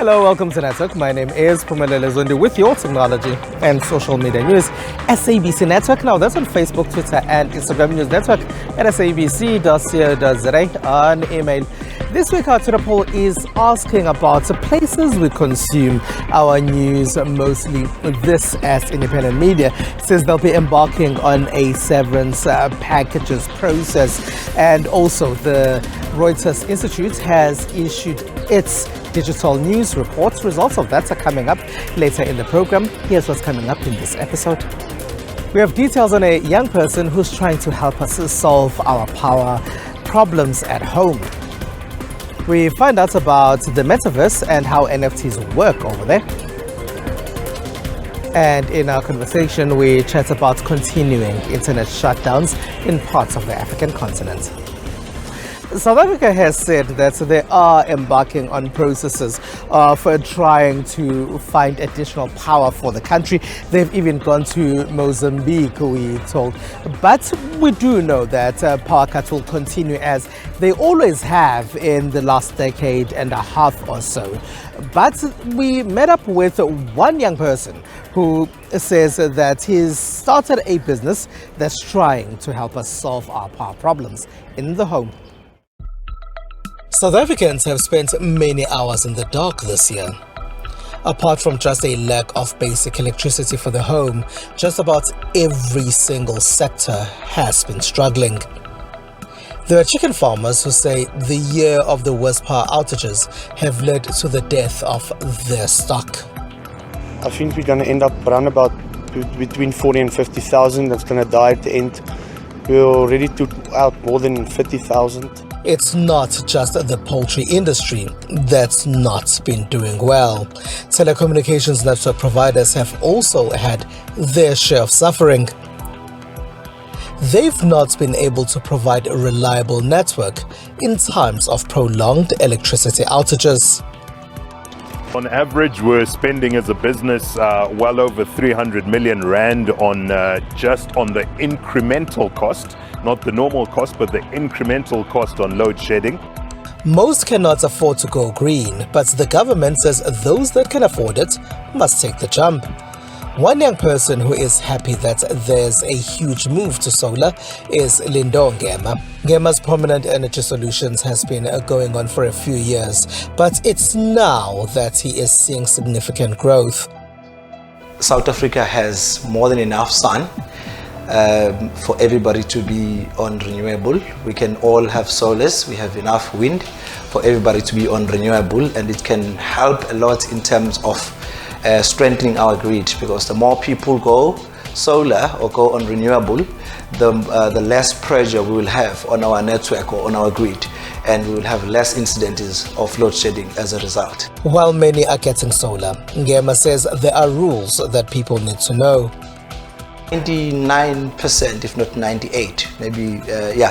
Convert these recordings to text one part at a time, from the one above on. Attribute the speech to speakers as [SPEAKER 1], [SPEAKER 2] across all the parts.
[SPEAKER 1] Hello, welcome to Network. My name is Pumelele Zondi with your technology and social media news. SABC Network, now that's on Facebook, Twitter and Instagram. News Network at sabc.co.za on email. This week our Twitter poll is asking about the places we consume our news, mostly this as independent media. It says they'll be embarking on a severance packages process, and also the Reuters Institute has issued its digital news reports. Results of that are coming up later in the program. Here's what's coming up in this episode. We have details on a young person who's trying to help us solve our power problems at home. We find out about the Metaverse and how NFTs work over there. And in our conversation, we chat about continuing internet shutdowns in parts of the African continent. South Africa has said that they are embarking on processes for trying to find additional power for the country. They've even gone to Mozambique, we told. But we do know that power cuts will continue, as they always have in the last decade and a half or so. But we met up with one young person who says that he's started a business that's trying to help us solve our power problems in the home. South Africans have spent many hours in the dark this year. Apart from just a lack of basic electricity for the home, just about every single sector has been struggling. There are chicken farmers who say the year of the worst power outages have led to the death of their stock.
[SPEAKER 2] I think we're going to end up around about between 40 and 50,000 that's going to die at the end. We already took out more than 50,000.
[SPEAKER 1] It's not just the poultry industry that's not been doing well. Telecommunications network providers have also had their share of suffering. They've not been able to provide a reliable network in times of prolonged electricity outages.
[SPEAKER 3] On average, we're spending as a business well over 300 million rand on just on the incremental cost, not the normal cost, but the incremental cost on load shedding.
[SPEAKER 1] Most cannot afford to go green, but the government says those that can afford it must take the jump. One young person who is happy that there's a huge move to solar is Lindo Ngema. Ngema's Prominent Energy Solutions has been going on for a few years, but it's now that he is seeing significant growth.
[SPEAKER 4] South Africa has more than enough sun for everybody to be on renewable. We can all have solars. We have enough wind for everybody to be on renewable, and it can help a lot in terms of strengthening our grid, because the more people go solar or go on renewable, the less pressure we will have on our network or on our grid, and we will have less incidents of load shedding as a result.
[SPEAKER 1] While many are getting solar, Ngema says there are rules that people need to know.
[SPEAKER 4] 99%, if not 98, maybe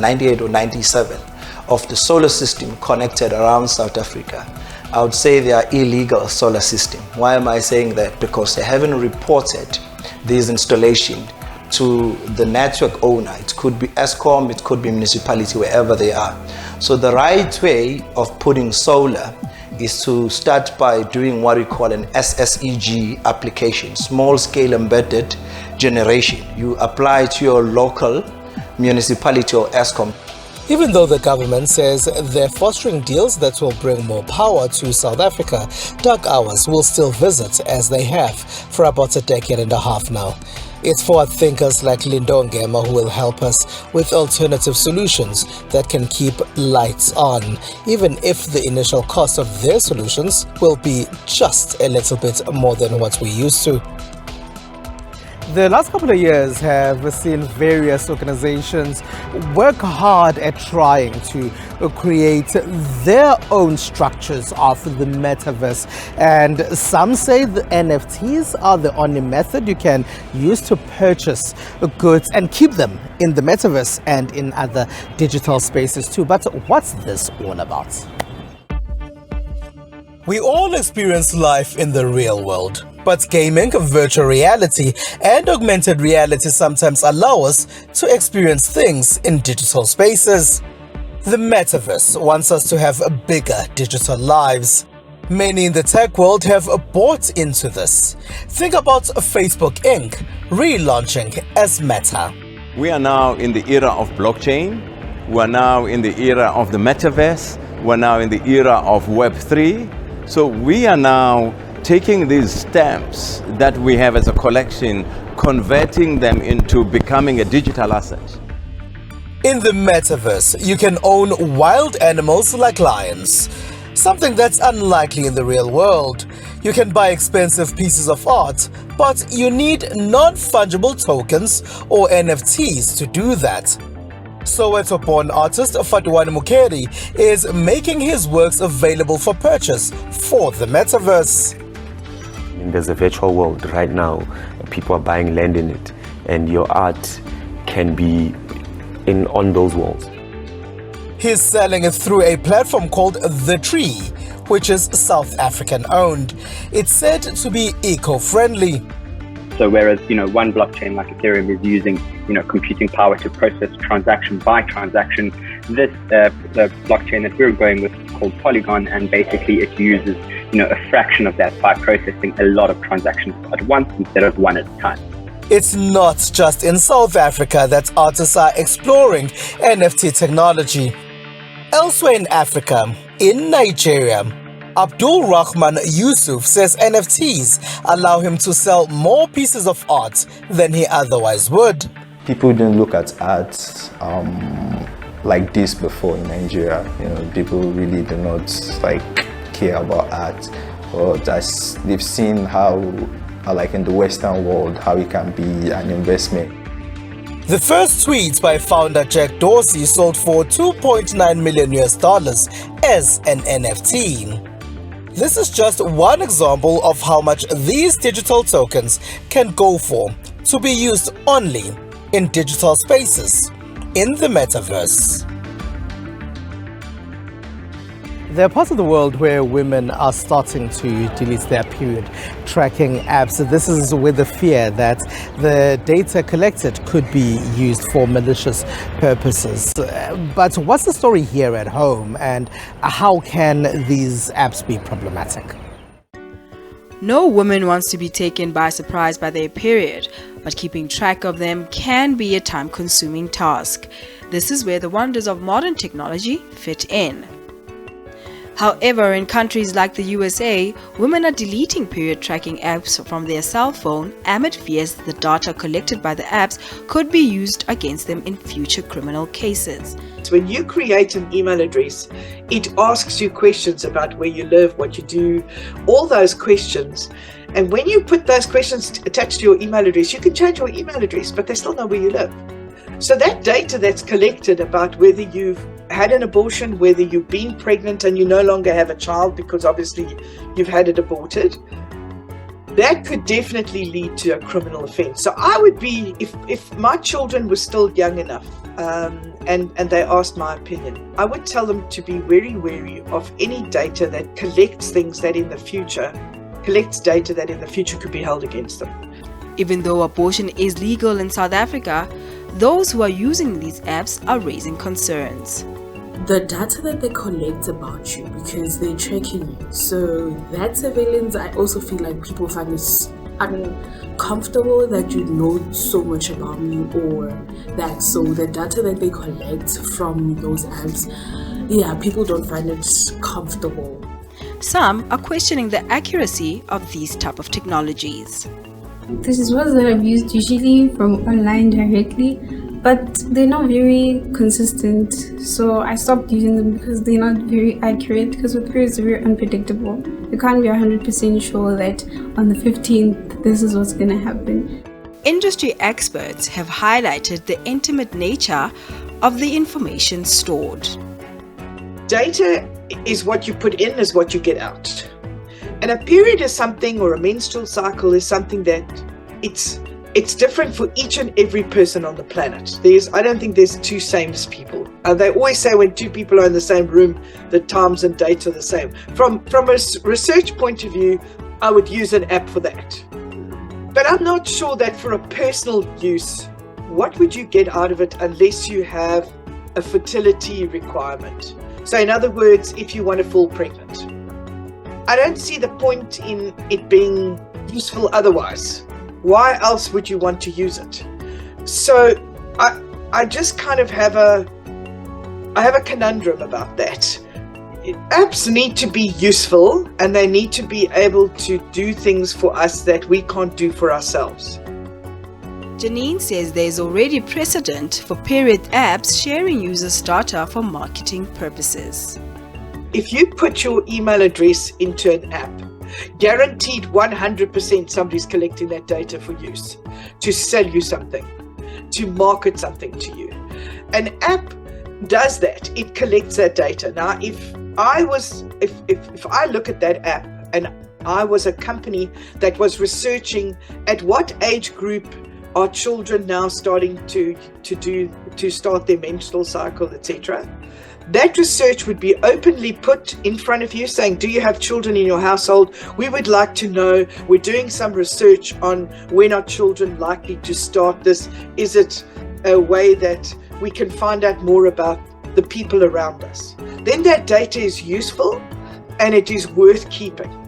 [SPEAKER 4] 98 or 97 of the solar system connected around South Africa, I would say they are illegal solar system. Why am I saying that? Because they haven't reported this installation to the network owner. It could be Eskom, it could be municipality, wherever they are. So the right way of putting solar is to start by doing what we call an SSEG application, small scale embedded generation. You apply to your local municipality or Eskom.
[SPEAKER 1] Even though the government says they're fostering deals that will bring more power to South Africa, dark hours will still visit, as they have for about a decade and a half now. It's forward thinkers like Lindo Ngema who will help us with alternative solutions that can keep lights on, even if the initial cost of their solutions will be just a little bit more than what we're used to. The last couple of years have seen various organizations work hard at trying to create their own structures of the metaverse. And some say the NFTs are the only method you can use to purchase goods and keep them in the metaverse and in other digital spaces too. But what's this all about? We all experience life in the real world, but gaming, virtual reality, and augmented reality sometimes allow us to experience things in digital spaces. The Metaverse wants us to have bigger digital lives. Many in the tech world have bought into this. Think about Facebook Inc. relaunching as Meta.
[SPEAKER 5] We are now in the era of blockchain. We are now in the era of the Metaverse. We are now in the era of Web3. So we are now taking these stamps that we have as a collection, converting them into becoming a digital asset.
[SPEAKER 1] In the Metaverse, you can own wild animals like lions. Something that's unlikely in the real world. You can buy expensive pieces of art, but you need non-fungible tokens or NFTs to do that. Soweto-born artist Fatuane Mukeri is making his works available for purchase for the Metaverse.
[SPEAKER 6] There's a virtual world right now. People are buying land in it, and your art can be on those walls.
[SPEAKER 1] He's selling it through a platform called The Tree, which is South African owned. It's said to be eco-friendly.
[SPEAKER 7] So whereas, one blockchain like Ethereum is using, computing power to process transaction by transaction, this the blockchain that we're going with is called Polygon, and basically it uses, a fraction of that by processing a lot of transactions at once instead of one at a time.
[SPEAKER 1] It's not just in South Africa that artists are exploring NFT technology. Elsewhere in Africa, in Nigeria, Abdul Rahman Yusuf says NFTs allow him to sell more pieces of art than he otherwise would.
[SPEAKER 8] People didn't look at art like this before in Nigeria. People really do not care about art, but as they've seen how, like in the Western world, how it can be an investment.
[SPEAKER 1] The first tweet by founder Jack Dorsey sold for $2.9 million as an NFT. This is just one example of how much these digital tokens can go for to be used only in digital spaces in the Metaverse. There are parts of the world where women are starting to delete their period tracking apps. This is with the fear that the data collected could be used for malicious purposes. But what's the story here at home, and how can these apps be problematic?
[SPEAKER 9] No woman wants to be taken by surprise by their period, but keeping track of them can be a time-consuming task. This is where the wonders of modern technology fit in. However, in countries like the USA, women are deleting period tracking apps from their cell phone amid fears the data collected by the apps could be used against them in future criminal cases.
[SPEAKER 10] When you create an email address, it asks you questions about where you live, what you do, all those questions. And when you put those questions attached to your email address, you can change your email address, but they still know where you live. So that data that's collected about whether you've had an abortion, whether you've been pregnant and you no longer have a child because obviously you've had it aborted, that could definitely lead to a criminal offense. So I would be, if my children were still young enough and they asked my opinion, I would tell them to be very wary of any data that collects things that in the future, data that in the future could be held against them.
[SPEAKER 9] Even though abortion is legal in South Africa, those who are using these apps are raising concerns.
[SPEAKER 11] The data that they collect about you, because they're tracking you. So that surveillance, I also feel like people find it uncomfortable that you know so much about me or that. So the data that they collect from those apps, people don't find it comfortable.
[SPEAKER 9] Some are questioning the accuracy of these type of technologies.
[SPEAKER 12] This is what I've used usually from online directly, but they're not very consistent. So I stopped using them because they're not very accurate, because with periods they're very unpredictable. You can't be 100% sure that on the 15th this is what's going to happen.
[SPEAKER 9] Industry experts have highlighted the intimate nature of the information stored.
[SPEAKER 10] Data is what you put in, is what you get out. And a period is something, or a menstrual cycle is something that it's different for each and every person on the planet. I don't think there's two same people. They always say when two people are in the same room, the times and dates are the same. From a research point of view, I would use an app for that. But I'm not sure that for a personal use, what would you get out of it unless you have a fertility requirement? So in other words, if you want to fall pregnant. I don't see the point in it being useful otherwise. Why else would you want to use it? So I just kind of have a conundrum about that. Apps need to be useful, and they need to be able to do things for us that we can't do for ourselves.
[SPEAKER 9] Janine says there is already precedent for period apps sharing users' data for marketing purposes.
[SPEAKER 10] If you put your email address into an app, guaranteed 100% somebody's collecting that data for use, to sell you something, to market something to you. An app does that. It collects that data. Now, if I look at that app and I was a company that was researching at what age group are children now starting to start their menstrual cycle, etc., that research would be openly put in front of you saying, do you have children in your household? We would like to know. We're doing some research on when are children likely to start this. Is it a way that we can find out more about the people around us? Then that data is useful and it is worth keeping.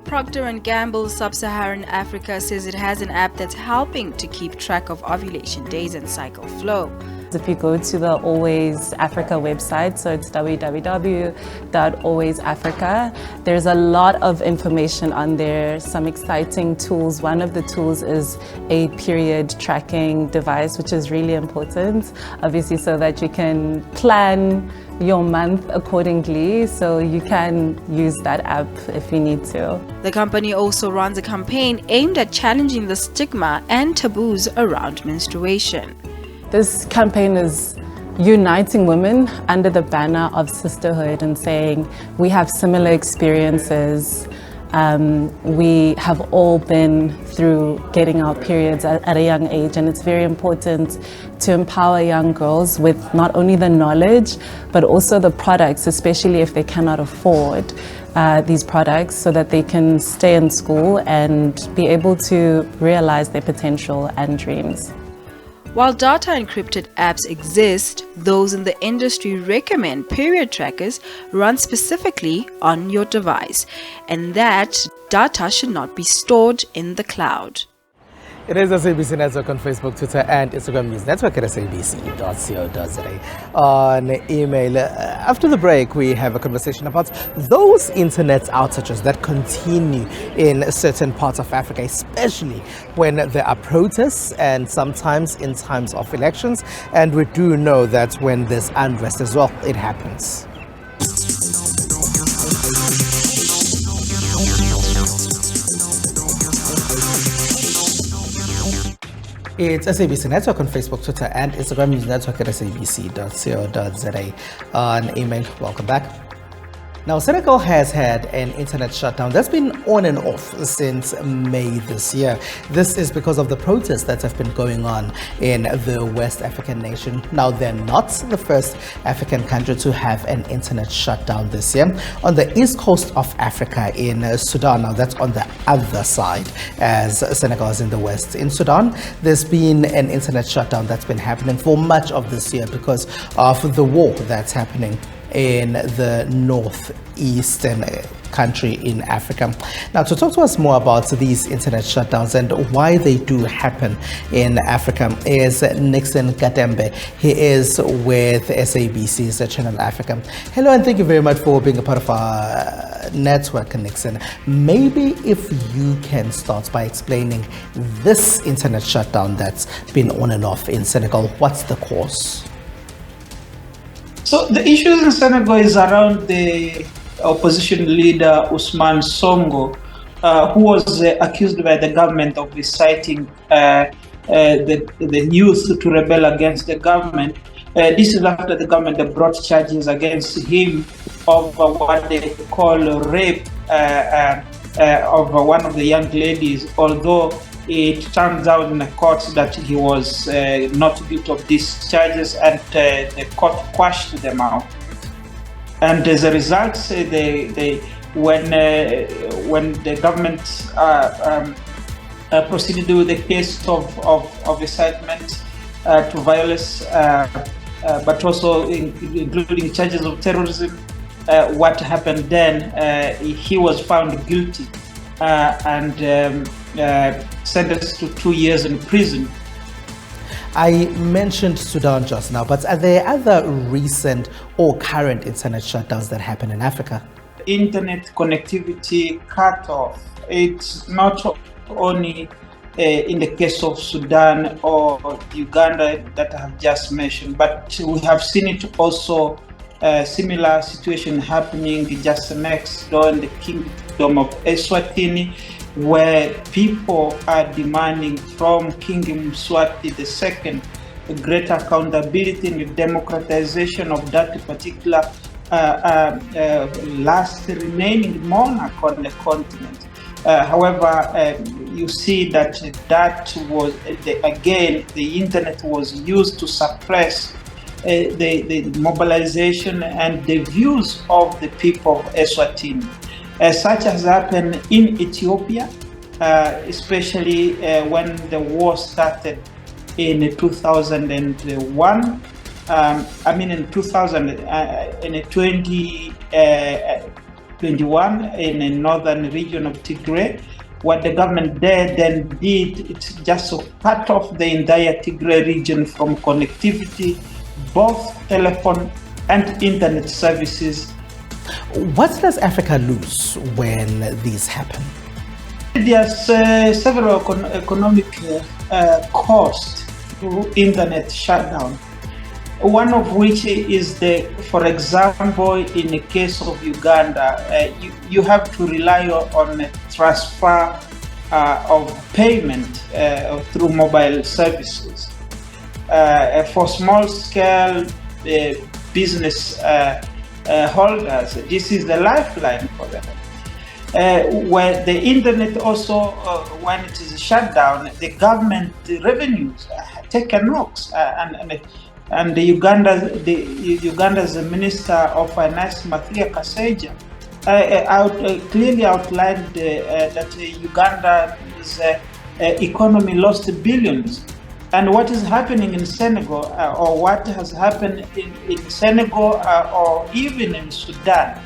[SPEAKER 9] Procter & Gamble Sub-Saharan Africa says it has an app that's helping to keep track of ovulation days and cycle flow.
[SPEAKER 13] If you go to the Always Africa website, so it's www.alwaysafrica, there's a lot of information on there, some exciting tools. One of the tools is a period tracking device, which is really important, obviously, so that you can plan your month accordingly, so you can use that app if you need to.
[SPEAKER 9] The company also runs a campaign aimed at challenging the stigma and taboos around menstruation.
[SPEAKER 13] This campaign is uniting women under the banner of sisterhood and saying we have similar experiences. We have all been through getting our periods at a young age, and it's very important to empower young girls with not only the knowledge but also the products, especially if they cannot afford these products, so that they can stay in school and be able to realize their potential and dreams.
[SPEAKER 9] While data encrypted apps exist, those in the industry recommend period trackers run specifically on your device, and that data should not be stored in the cloud.
[SPEAKER 1] It is SABC Network on Facebook, Twitter, and Instagram News Network at sabc.co.za. On email, after the break, we have a conversation about those internet outages that continue in certain parts of Africa, especially when there are protests and sometimes in times of elections. And we do know that when there's unrest as well, it happens. It's SABC Network on Facebook, Twitter, and Instagram News Network at sabc.co.za. On email, welcome back. Now, Senegal has had an internet shutdown that's been on and off since May this year. This is because of the protests that have been going on in the West African nation. Now, they're not the first African country to have an internet shutdown this year. On the east coast of Africa in Sudan, now that's on the other side as Senegal is in the west. In Sudan, there's been an internet shutdown that's been happening for much of this year because of the war that's happening in the northeastern country in Africa. Now, to talk to us more about these internet shutdowns and why they do happen in Africa is Nixon Katembe. He is with SABC's Channel Africa. Hello, and thank you very much for being a part of our network, Nixon. Maybe if you can start by explaining this internet shutdown that's been on and off in Senegal. What's the cause?
[SPEAKER 14] So the issues in Senegal is around the opposition leader Ousmane Sonko, who was accused by the government of inciting the youth to rebel against the government. This is after the government brought charges against him of what they call rape of one of the young ladies, although it turns out in the court that he was not guilty of these charges, and the court quashed them out. And as a result, when the government proceeded with the case of incitement to violence, but also including charges of terrorism, what happened then, he was found guilty and sentenced to 2 years in prison.
[SPEAKER 1] I mentioned Sudan just now, but are there other recent or current internet shutdowns that happen in Africa?
[SPEAKER 14] Internet connectivity cut off. It's not only in the case of Sudan or Uganda that I have just mentioned, but we have seen it also, similar situation happening just next door in the Kingdom of Eswatini, where people are demanding from King Mswati II greater accountability and the democratization of that particular last remaining monarch on the continent. However, you see that was, again, the internet was used to suppress the mobilization and the views of the people of Eswatini. Such has happened in Ethiopia, especially when the war started in 2001. In 2021 in the northern region of Tigray. What the government there then did, it's just to cut off the entire Tigray region from connectivity, both telephone and internet services.
[SPEAKER 1] What does Africa lose when these happen?
[SPEAKER 14] There's several economic costs to internet shutdown. One of which is for example, in the case of Uganda, you have to rely on transfer of payment through mobile services. For small scale business holders, this is the lifeline for them. Where the internet also, when it is shut down, the government revenues take a knock, and Uganda's Minister of Finance, Mathia Kaseja, clearly outlined that Uganda's economy lost billions. And what is happening in Senegal, or what has happened in Senegal or even in Sudan,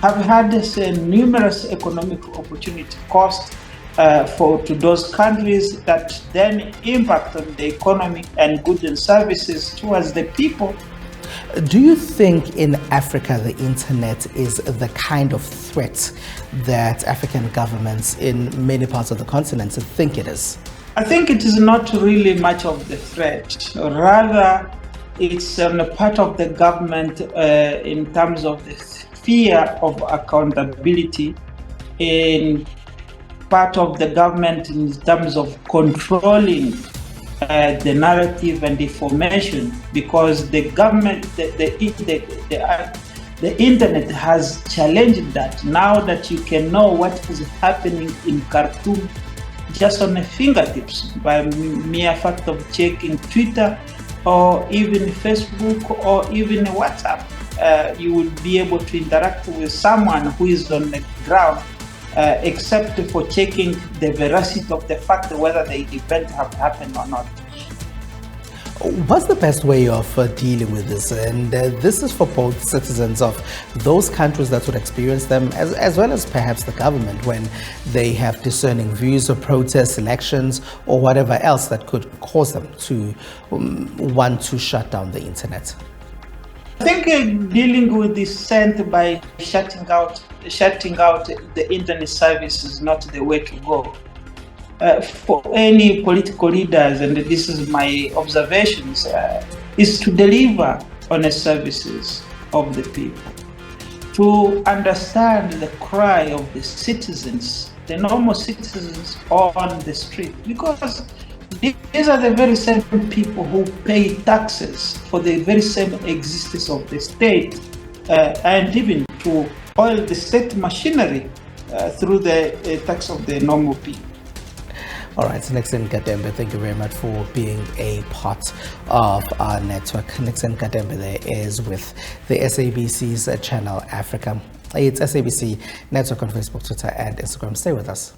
[SPEAKER 14] have had numerous economic opportunity costs to those countries that then impact on the economy and goods and services towards the people.
[SPEAKER 1] Do you think in Africa the internet is the kind of threat that African governments in many parts of the continent think it is?
[SPEAKER 14] I think it is not really much of the threat. Rather, it's on the part of the government in terms of the fear of accountability, in part of the government in terms of controlling the narrative and information, because the government, the internet has challenged that. Now that you can know what is happening in Khartoum just on the fingertips by mere fact of checking Twitter or even Facebook or even WhatsApp, you will be able to interact with someone who is on the ground, except for checking the veracity of the fact whether the event have happened or not.
[SPEAKER 1] What's the best way of dealing with this? And this is for both citizens of those countries that would experience them, as well as perhaps the government when they have discerning views or protests, elections, or whatever else that could cause them to want to shut down the internet.
[SPEAKER 14] I think dealing with dissent by shutting out the internet service is not the way to go. For any political leaders, and this is my observations, is to deliver on the services of the people, to understand the cry of the citizens, the normal citizens on the street, because these are the very same people who pay taxes for the very same existence of the state, and even to oil the state machinery through the tax of the normal people.
[SPEAKER 1] All right, Nixon Kadembe, thank you very much for being a part of our network. Nixon Kadembe there is with the SABC's Channel Africa. It's SABC Network on Facebook, Twitter, and Instagram. Stay with us.